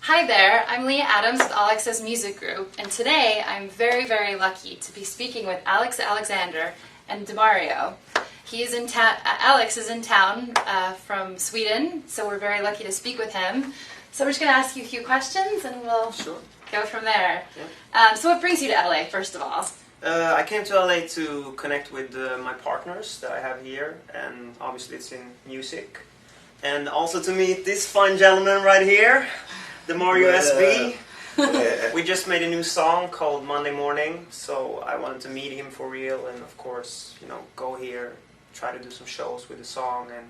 Hi there, I'm Leah Adams with All Access Music Group, and today I'm very, very lucky to be speaking with Alex Alexander and Demario. He is in town. Alex is in town from Sweden, so we're very lucky to speak with him. So we're just going to ask you a few questions, and we'll go from there. Yeah. So what brings you to LA, first of all? I came to LA to connect with my partners that I have here, and obviously it's in music. And also to meet this fine gentleman right here, Demario SB. We just made a new song called Monday Morning, so I wanted to meet him for real and of course, go here, try to do some shows with the song and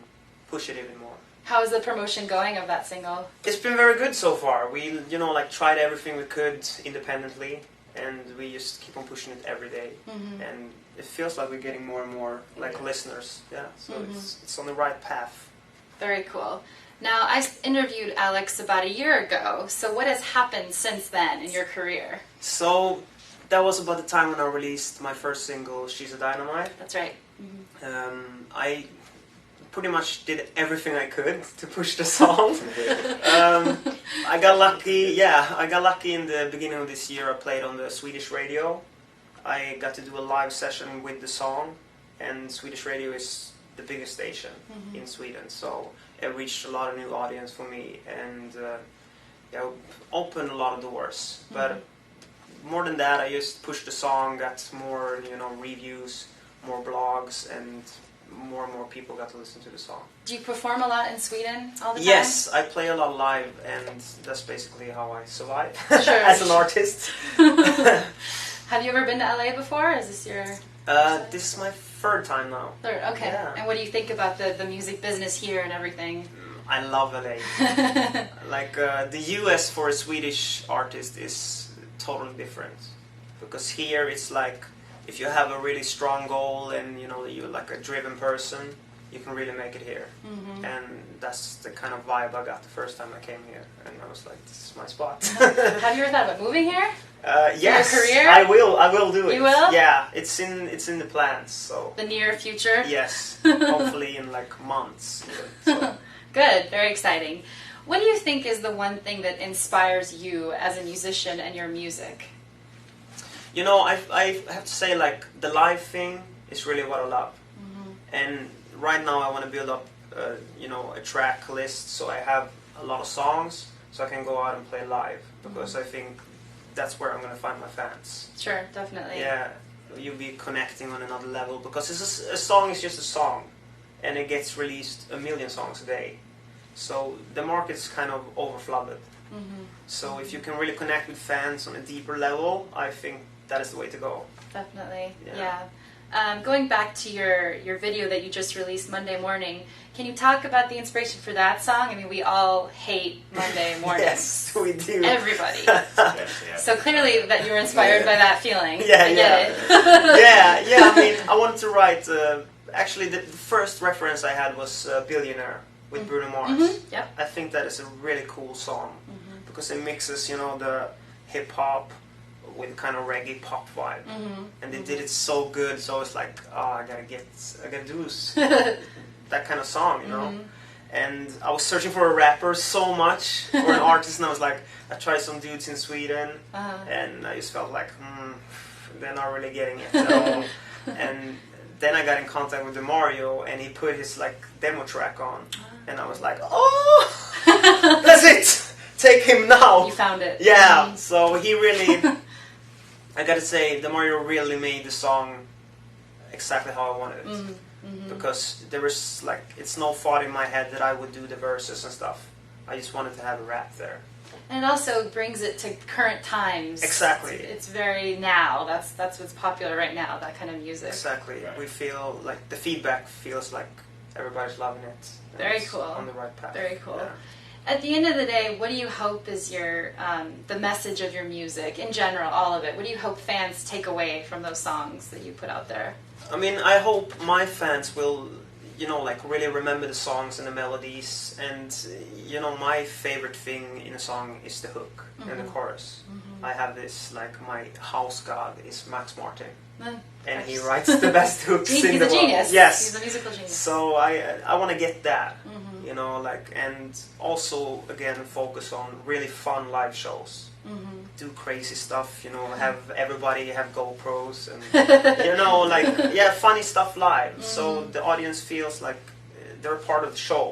push it even more. How is the promotion going of that single? It's been very good so far. We, tried everything we could independently, and we just keep on pushing it every day. Mm-hmm. And it feels like we're getting more and more listeners. Yeah, so it's on the right path. Very cool. Now, I interviewed Alex about a year ago, so what has happened since then in your career? So, that was about the time when I released my first single, She's a Dynamite. That's right. Mm-hmm. I pretty much did everything I could to push the song. I got lucky in the beginning of this year. I played on the Swedish radio. I got to do a live session with the song, and Swedish radio is the biggest station in Sweden, so it reached a lot of new audience for me and opened a lot of doors. But more than that, I just pushed the song, got more reviews, more blogs, and more people got to listen to the song. Do you perform a lot in Sweden all the time? Yes, I play a lot live, and that's basically how I survive Sure. as an artist. Have you ever been to LA before? Is this your... This is my third time now. Third, okay. Yeah. And what do you think about the music business here and everything? I love LA. The US for a Swedish artist is totally different. Because here it's like, if you have a really strong goal and you're like a driven person, you can really make it here. Mm-hmm. And that's the kind of vibe I got the first time I came here. And I was like, this is my spot. Have you ever thought about moving here? Yes, your career? I will do it. You will? Yeah, it's in the plans. So the near future? Yes, hopefully in months. So. Good, very exciting. What do you think is the one thing that inspires you as a musician and your music? I have to say, the live thing is really what I love. Mm-hmm. And right now I want to build up, a track list so I have a lot of songs so I can go out and play live. Because I think that's where I'm going to find my fans. Sure, definitely. Yeah, you'll be connecting on another level because a song is just a song, and it gets released 1 million songs a day. So the market's kind of overflooded. Mm-hmm. So if you can really connect with fans on a deeper level, I think that is the way to go. Definitely, yeah. Going back to your video that you just released, Monday Morning, can you talk about the inspiration for that song? I mean, we all hate Monday mornings. Yes, we do. Everybody. So clearly that you were inspired by that feeling. Yeah, I get it. yeah. I mean, I wanted to write. Actually, the first reference I had was "Billionaire" with Bruno Mars. Mm-hmm. Yep. I think that is a really cool song because it mixes, the hip hop with kind of reggae pop vibe, and they did it so good. So it's like, I gotta do that kind of song, And I was searching for a rapper so much, or an artist, and I was like, I tried some dudes in Sweden, and I just felt like, they're not really getting it at all. And then I got in contact with Demario, and he put his demo track on, and I was like, oh, that's it, take him now. You found it. Yeah, so he really, I gotta say, Demario really made the song exactly how I wanted it. Because there was it's no thought in my head that I would do the verses and stuff. I just wanted to have a rap there. And it also brings it to current times. Exactly. It's very now. That's what's popular right now, that kind of music. Exactly. Right. We feel the feedback feels like everybody's loving it. Very cool. On the right path. Very cool. Yeah. At the end of the day, what do you hope is your the message of your music in general, all of it? What do you hope fans take away from those songs that you put out there? I mean, I hope my fans will, really remember the songs and the melodies. And, my favorite thing in a song is the hook and the chorus. I have this, my house god is Max Martin. And he writes the best hooks in the world. He's a genius. Yes. He's a musical genius. So I want to get that. you know, like, and also again focus on really fun live shows. Do crazy stuff, you know, have everybody have GoPros and you know, like, yeah, funny stuff live, so the audience feels like they're part of the show.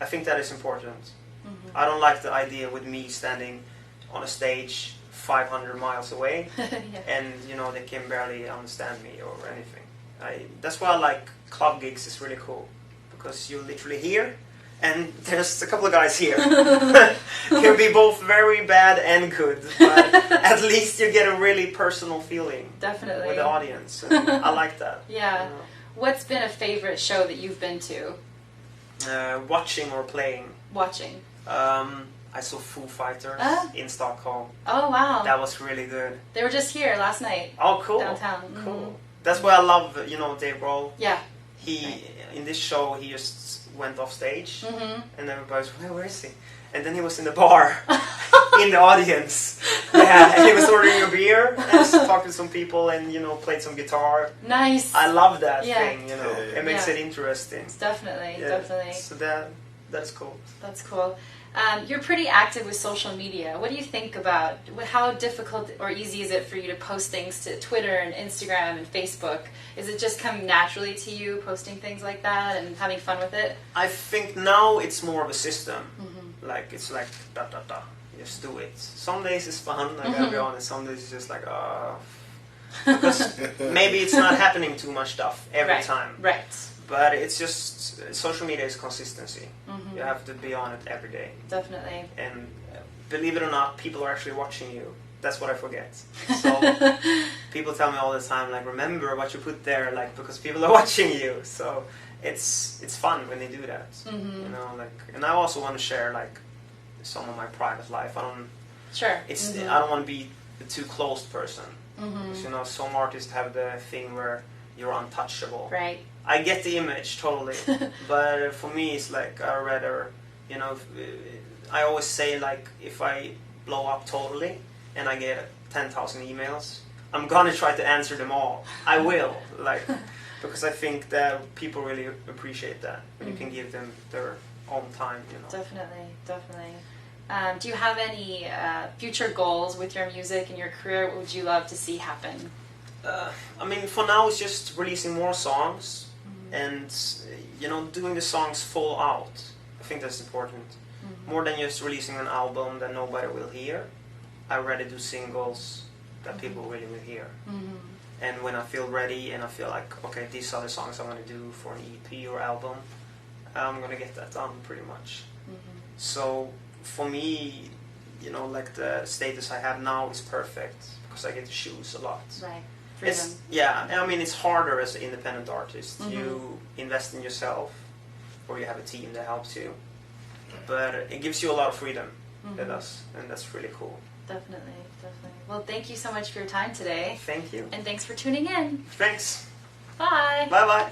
I think that is important. I don't like the idea with me standing on a stage 500 miles away and you know they can barely understand me or anything. That's why I like club gigs. Is really cool because you're literally here and there's a couple of guys here. Can be both very bad and good, but at least you get a really personal feeling. Definitely. With the audience. And I like that. Yeah. You know. What's been a favorite show that you've been to? Watching or playing. Watching. I saw Foo Fighters in Stockholm. Oh, wow. That was really good. They were just here last night. Oh, cool. Downtown. Cool. That's why I love, you know, Dave Grohl. Yeah. In this show, he just went off stage, and everybody's, where is he? And then he was in the bar, in the audience. Yeah, and he was ordering a beer, and talked to some people, and, you know, played some guitar. Nice. I love that thing, you know. Yeah. It makes it interesting. Definitely, definitely. So that's cool. That's cool. You're pretty active with social media. What do you think about how difficult or easy is it for you to post things to Twitter and Instagram and Facebook? Is it just coming naturally to you, posting things like that and having fun with it? I think now it's more of a system. Like, it's like, just do it. Some days it's fun, I gotta be honest. Some days it's just like, because maybe it's not happening too much stuff every time. Right. But it's just, social media is consistency. You have to be on it every day. Definitely. And believe it or not, people are actually watching you. That's what I forget. So people tell me all the time, like, remember what you put there, like, because people are watching you. So it's fun when they do that. You know, like, and I also want to share like some of my private life. I don't want to be a too closed person. Because you know, some artists have the thing where you're untouchable. Right. I get the image totally, but for me it's like I rather, you know, I always say like if I blow up totally and I get 10,000 emails, I'm gonna try to answer them all. I will, like, because I think that people really appreciate that when you can give them their own time, you know. Definitely, definitely. Do you have any future goals with your music and your career? What would you love to see happen? I mean, for now it's just releasing more songs and, you know, doing the songs full out. I think that's important. More than just releasing an album that nobody will hear. I'd rather do singles that people really will hear. And when I feel ready and I feel like, okay, these are the songs I want to do for an EP or album, I'm going to get that done pretty much. So for me, you know, like the status I have now is perfect because I get to choose a lot. Right. I mean, it's harder as an independent artist. You invest in yourself, or you have a team that helps you. But it gives you a lot of freedom. It does, and that's really cool. Definitely, definitely. Well, thank you so much for your time today. Thank you. And thanks for tuning in. Thanks. Bye. Bye-bye.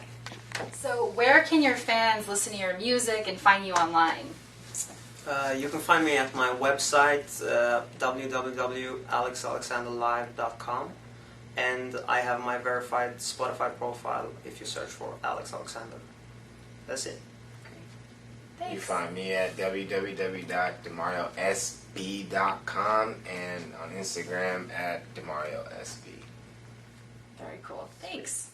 So where can your fans listen to your music and find you online? You can find me at my website, www.alexalexanderlive.com. And I have my verified Spotify profile if you search for Alex Alexander. That's it. Thanks. You find me at www.demariosb.com and on Instagram at demariosb. Very cool. Thanks.